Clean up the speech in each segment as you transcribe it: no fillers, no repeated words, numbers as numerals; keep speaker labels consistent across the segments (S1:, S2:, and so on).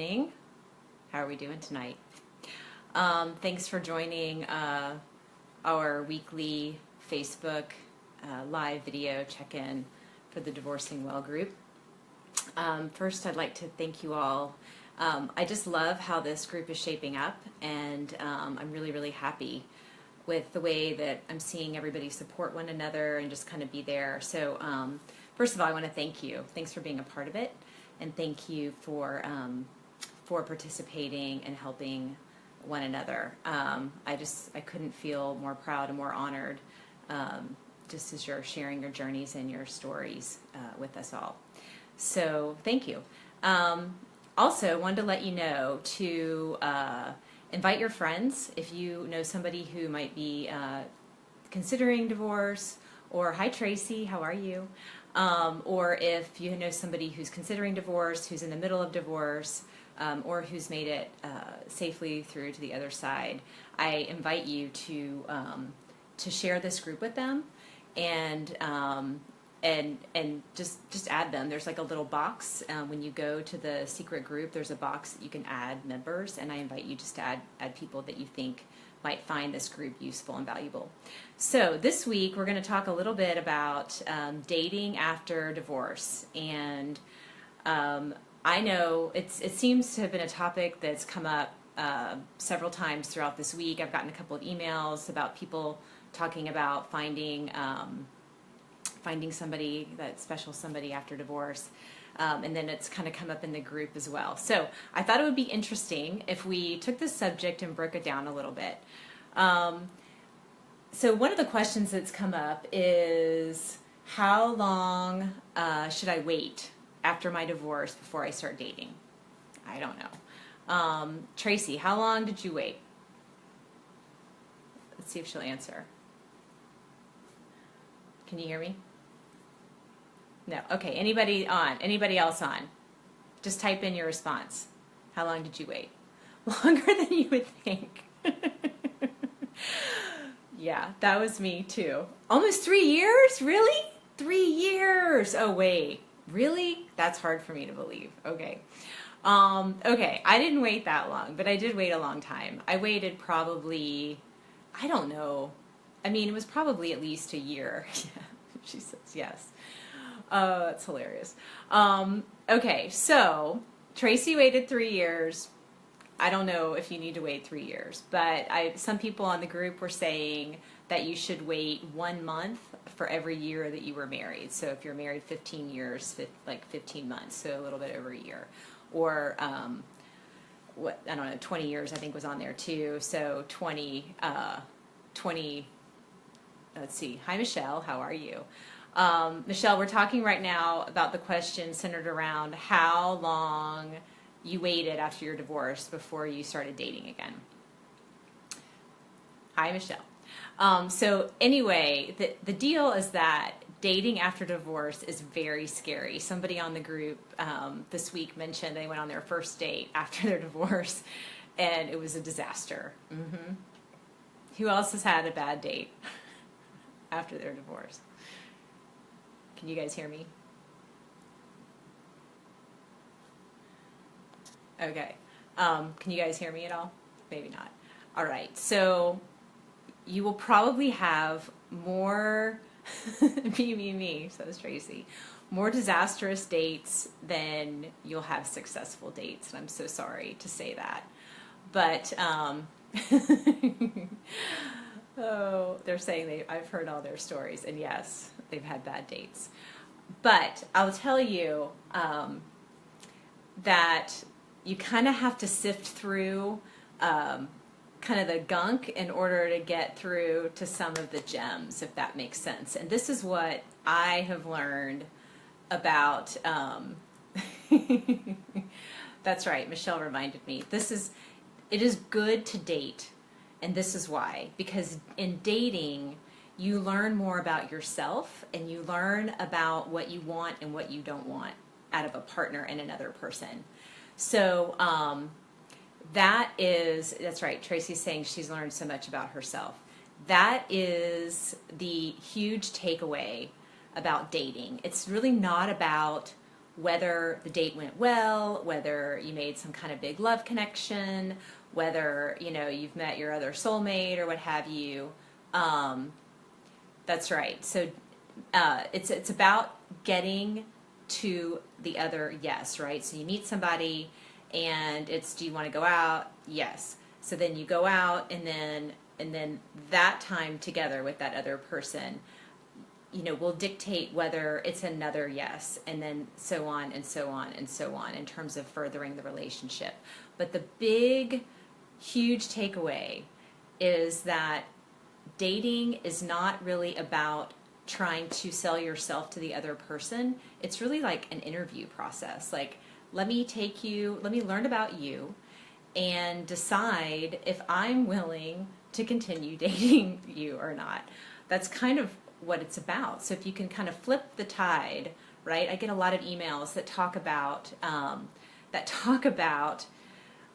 S1: How are we doing tonight? Thanks for joining our weekly Facebook live video check-in for the Divorcing Well group. First, I'd like to thank you all. I just love how this group is shaping up, and I'm really happy with the way that I'm seeing everybody support one another and just kind of be there. So first of all, I want to thank you. Thanks for being a part of it, and thank you for participating and helping one another. I couldn't feel more proud and more honored just as you're sharing your journeys and your stories with us all. So thank you. Also, wanted to let you know to invite your friends if you know somebody who might be considering divorce, or hi Tracy, how are you? Or if you know somebody who's considering divorce, who's in the middle of divorce, or who's made it safely through to the other side, I invite you to share this group with them, and just add them. There's like a little box when you go to the secret group. There's a box that you can add members, and I invite you just to add people that you think might find this group useful and valuable. So this week we're going to talk a little bit about dating after divorce, and I know it seems to have been a topic that's come up several times throughout this week. I've gotten a couple of emails about people talking about finding somebody, that special somebody after divorce, and then it's kind of come up in the group as well. So I thought it would be interesting if we took this subject and broke it down a little bit. So one of the questions that's come up is, how long should I wait after my divorce before I start dating? I don't know. Tracy, how long did you wait? Let's see if she'll answer. Can you hear me? No. Okay. Anybody on? Anybody else on? Just type in your response. How long did you wait? Longer than you would think. Yeah, that was me too. Almost 3 years? Really? 3 years. Oh, wait. Really? That's hard for me to believe. Okay. Okay. I didn't wait that long, but I did wait a long time. I waited probably, I don't know. I mean, it was probably at least a year. She says yes. That's hilarious. Okay, so Tracy waited 3 years. I don't know if you need to wait 3 years, but some people on the group were saying that you should wait 1 month for every year that you were married. So if you're married 15 years, like 15 months, so a little bit over a year. Or I don't know, 20 years I think was on there too. So 20, let's see. Hi, Michelle. How are you? Michelle, we're talking right now about the question centered around how long you waited after your divorce before you started dating again. Hi, Michelle. So anyway, the deal is that dating after divorce is very scary. Somebody on the group this week mentioned they went on their first date after their divorce, and it was a disaster. Mm-hmm. Who else has had a bad date after their divorce? Can you guys hear me? Okay. Can you guys hear me at all? Maybe not. All right. So you will probably have more, me, says Tracy, more disastrous dates than you'll have successful dates. And I'm so sorry to say that. But, oh, they're saying I've heard all their stories. And yes, they've had bad dates. But I'll tell you that you kind of have to sift through kind of the gunk in order to get through to some of the gems, if that makes sense. And this is what I have learned about, that's right, Michelle reminded me. It is good to date, and this is why. Because in dating, you learn more about yourself, and you learn about what you want and what you don't want out of a partner and another person. So that's right, Tracy's saying she's learned so much about herself. That is the huge takeaway about dating. It's really not about whether the date went well, whether you made some kind of big love connection, whether, you know, you've met your other soulmate or what have you. That's right. So it's about getting to the other yes, right? So you meet somebody and it's, do you want to go out? Yes. So then you go out, and then that time together with that other person, you know, will dictate whether it's another yes, and then so on and so on and so on in terms of furthering the relationship. But the big, huge takeaway is that dating is not really about trying to sell yourself to the other person. It's really like an interview process. Like, let me learn about you and decide if I'm willing to continue dating you or not. That's kind of what it's about. So if you can kind of flip the tide, right? I get a lot of emails that talk about, I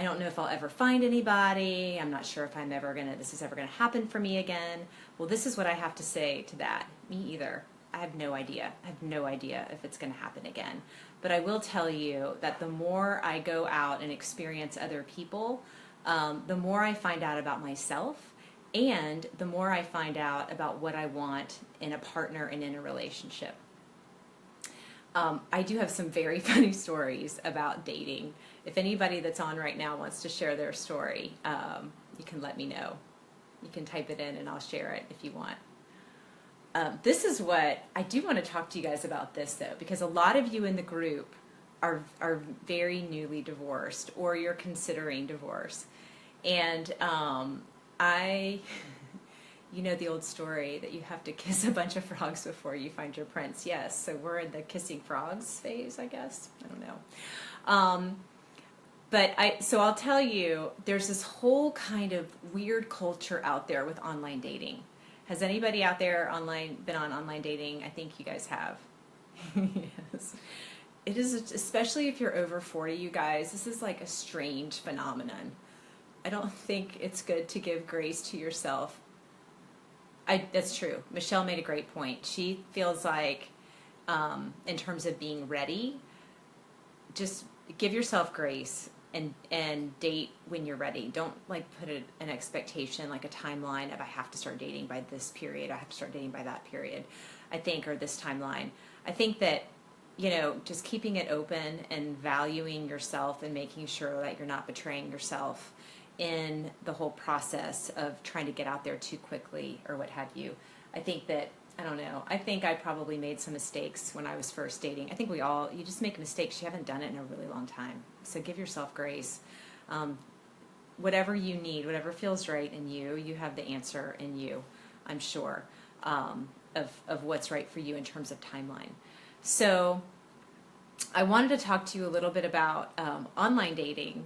S1: don't know if I'll ever find anybody. I'm not sure if this is ever gonna happen for me again. Well, this is what I have to say to that. Me either. I have no idea. I have no idea if it's gonna happen again. But I will tell you that the more I go out and experience other people, the more I find out about myself, and the more I find out about what I want in a partner and in a relationship. I do have some very funny stories about dating. If anybody that's on right now wants to share their story, you can let me know. You can type it in and I'll share it if you want. This is what I do want to talk to you guys about this, though, because a lot of you in the group are very newly divorced, or you're considering divorce. And you know the old story that you have to kiss a bunch of frogs before you find your prince. Yes, so we're in the kissing frogs phase, I guess. I don't know. So I'll tell you, there's this whole kind of weird culture out there with online dating. Has anybody out there been on online dating? I think you guys have. Yes. It is, especially if you're over 40, you guys, this is like a strange phenomenon. I don't think it's good to give grace to yourself. That's true. Michelle made a great point. She feels like, in terms of being ready, just give yourself grace and date when you're ready. Don't like put an expectation, like a timeline of I have to start dating by this period, I have to start dating by that period, I think, or this timeline. I think that, you know, just keeping it open and valuing yourself and making sure that you're not betraying yourself in the whole process of trying to get out there too quickly or what have you. I think that, I don't know, I think I probably made some mistakes when I was first dating. I think you just make mistakes. You haven't done it in a really long time. So give yourself grace. Whatever you need, whatever feels right in you, you have the answer in you, I'm sure, of what's right for you in terms of timeline. So I wanted to talk to you a little bit about online dating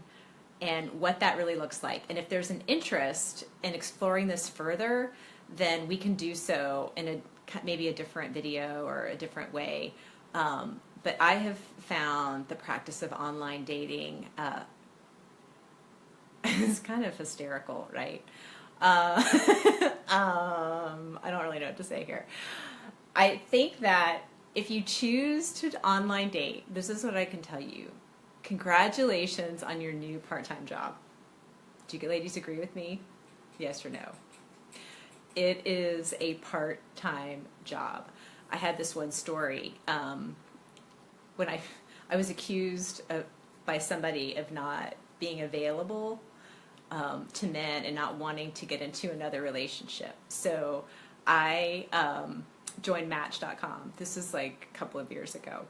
S1: and what that really looks like. And if there's an interest in exploring this further, then we can do so in maybe a different video or a different way. But I have found the practice of online dating is kind of hysterical, right? I don't really know what to say here. I think that if you choose to online date, this is what I can tell you. Congratulations on your new part-time job. Do you ladies agree with me? Yes or no? It is a part-time job. I had this one story when I was accused by somebody of not being available to men and not wanting to get into another relationship. So I joined Match.com. This is like a couple of years ago.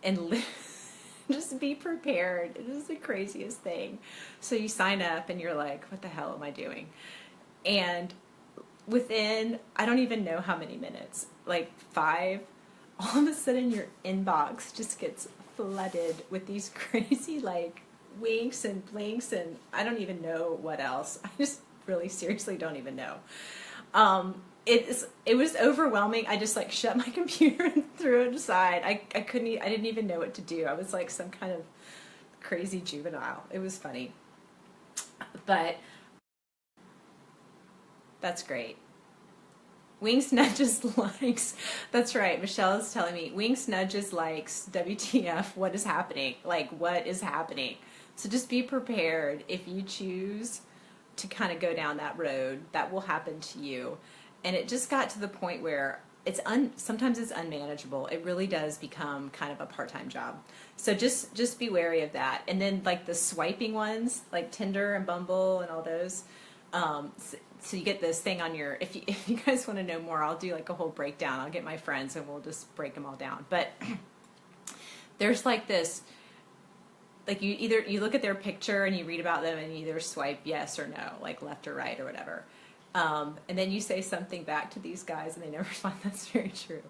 S1: And just be prepared. It is the craziest thing. So you sign up and you're like, what the hell am I doing? And within, I don't even know how many minutes, like 5, all of a sudden your inbox just gets flooded with these crazy like winks and blinks and I don't even know what else. I just really seriously don't even know. It was overwhelming. I just like shut my computer and threw it aside. I didn't even know what to do. I was like some kind of crazy juvenile. It was funny. But that's great. Winks nudges likes. That's right. Michelle is telling me Winks nudges likes. WTF? What is happening? Like, what is happening? So just be prepared if you choose to kind of go down that road. That will happen to you. And it just got to the point where sometimes it's unmanageable. It really does become kind of a part-time job. So just be wary of that. And then like the swiping ones, like Tinder and Bumble and all those. So you get this thing on your, if you guys want to know more, I'll do like a whole breakdown. I'll get my friends and we'll just break them all down. But there's like this, like you look at their picture and you read about them and you either swipe yes or no, like left or right or whatever. And then you say something back to these guys and they never respond. That's very true.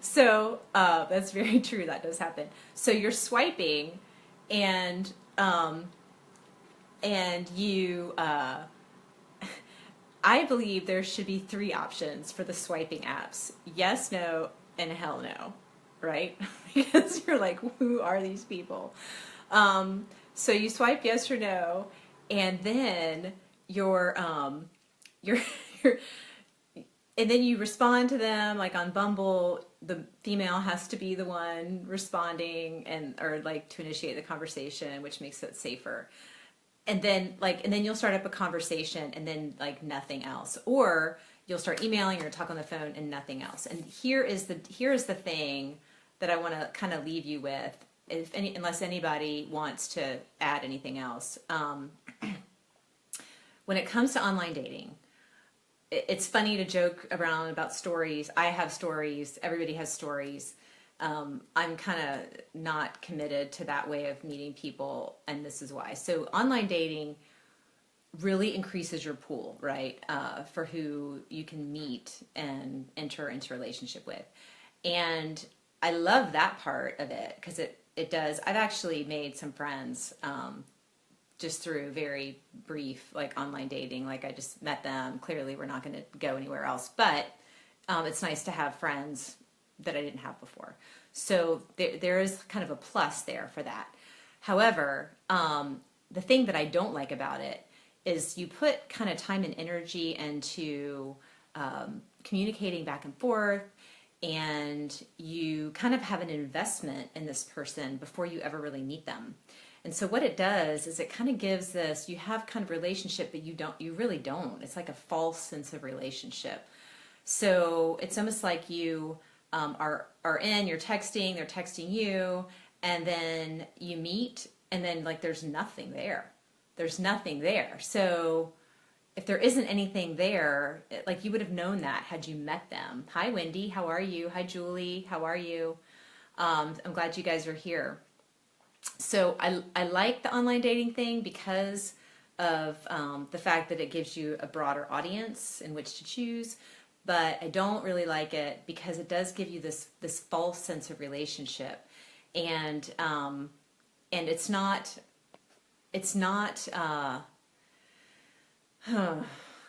S1: So that's very true. That does happen. So you're swiping and you, I believe there should be 3 options for the swiping apps. Yes, no, and hell no, right? Because you're like, who are these people? So you swipe yes or no, and then and then you respond to them. Like on Bumble, the female has to be the one responding or like to initiate the conversation, which makes it safer. And then you'll start up a conversation and then like nothing else. Or you'll start emailing or talk on the phone and nothing else. And here is the thing that I want to kind of leave you with, unless anybody wants to add anything else. When it comes to online dating, it's funny to joke around about stories. I have stories. Everybody has stories. I'm kind of not committed to that way of meeting people, and this is why. So online dating really increases your pool, right, for who you can meet and enter into a relationship with. And I love that part of it because it does. I've actually made some friends just through very brief, like, online dating. Like, I just met them. Clearly, we're not going to go anywhere else. But it's nice to have friends that I didn't have before. So there is kind of a plus there for that. However, the thing that I don't like about it is you put kind of time and energy into communicating back and forth, and you kind of have an investment in this person before you ever really meet them. And so what it does is it kind of gives this, you have kind of relationship, but you really don't. It's like a false sense of relationship. So it's almost like you are in, you're texting, they're texting you, and then you meet, and then like there's nothing there. There's nothing there. So if there isn't anything there, like you would have known that had you met them. Hi, Wendy. How are you? Hi, Julie. How are you? I'm glad you guys are here. So I like the online dating thing because of the fact that it gives you a broader audience in which to choose. But I don't really like it because it does give you this false sense of relationship, and it's not.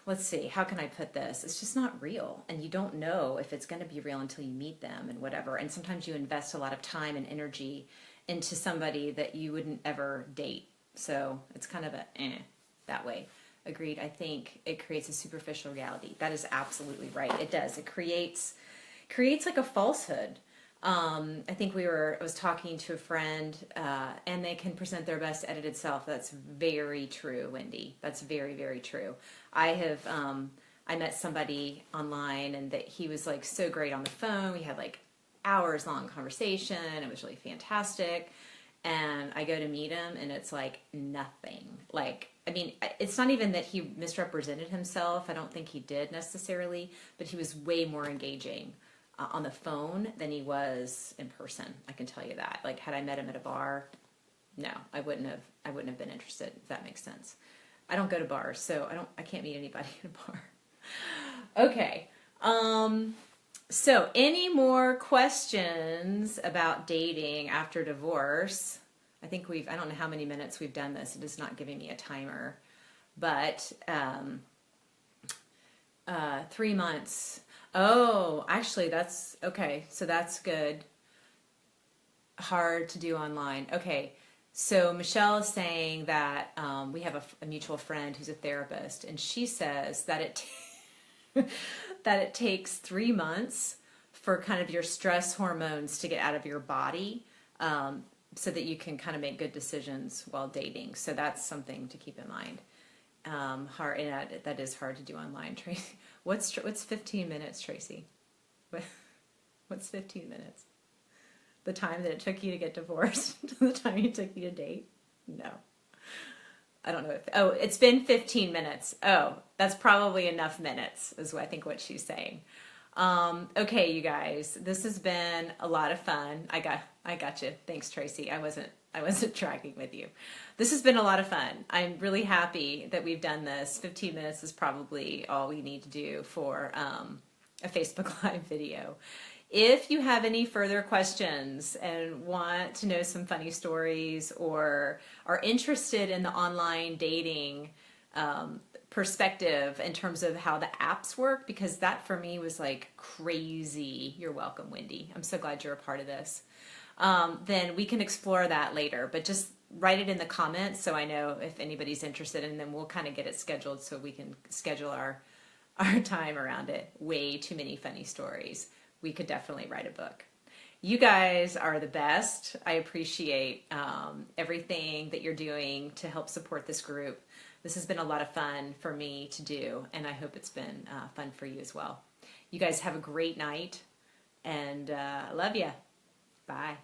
S1: Let's see, how can I put this? It's just not real, and you don't know if it's going to be real until you meet them and whatever. And sometimes you invest a lot of time and energy into somebody that you wouldn't ever date. So it's kind of that way. Agreed. I think it creates a superficial reality. That is absolutely right. It does. It creates like a falsehood. I think I was talking to a friend, and they can present their best edited self. That's very true, Wendy. That's very, very true. I met somebody online, and that he was like so great on the phone. We had like hours long conversation. It was really fantastic. And I go to meet him, and it's like nothing. Like, I mean, it's not even that he misrepresented himself. I don't think he did necessarily, but he was way more engaging on the phone than he was in person. I can tell you that. Like, had I met him at a bar, no, I wouldn't have been interested, if that makes sense. I don't go to bars, so I can't meet anybody at a bar. Okay. So any more questions about dating after divorce? I think I don't know how many minutes we've done this. It is not giving me a timer, but 3 months. Oh, actually that's okay. So that's good. Hard to do online. Okay. So Michelle is saying that we have a mutual friend who's a therapist, and she says that that it takes 3 months for kind of your stress hormones to get out of your body, so that you can kind of make good decisions while dating. So that's something to keep in mind. Hard, and that is hard to do online. Tracy, what's 15 minutes, Tracy? What's 15 minutes? The time that it took you to get divorced to the time it took you to date? No. I don't know if, oh, it's been 15 minutes. Oh, that's probably enough minutes is what I think what she's saying. Okay, you guys, this has been a lot of fun. I got you. Thanks, Tracy. I wasn't tracking with you. This has been a lot of fun. I'm really happy that we've done this. 15 minutes is probably all we need to do for a Facebook Live video. If you have any further questions and want to know some funny stories or are interested in the online dating perspective in terms of how the apps work, because that for me was like crazy. You're welcome, Wendy. I'm so glad you're a part of this. Then we can explore that later, but just write it in the comments so I know if anybody's interested, and then we'll kind of get it scheduled so we can schedule our time around it. Way too many funny stories. We could definitely write a book. You guys are the best. I appreciate everything that you're doing to help support this group. This has been a lot of fun for me to do, and I hope it's been fun for you as well. You guys have a great night, and love you. Bye.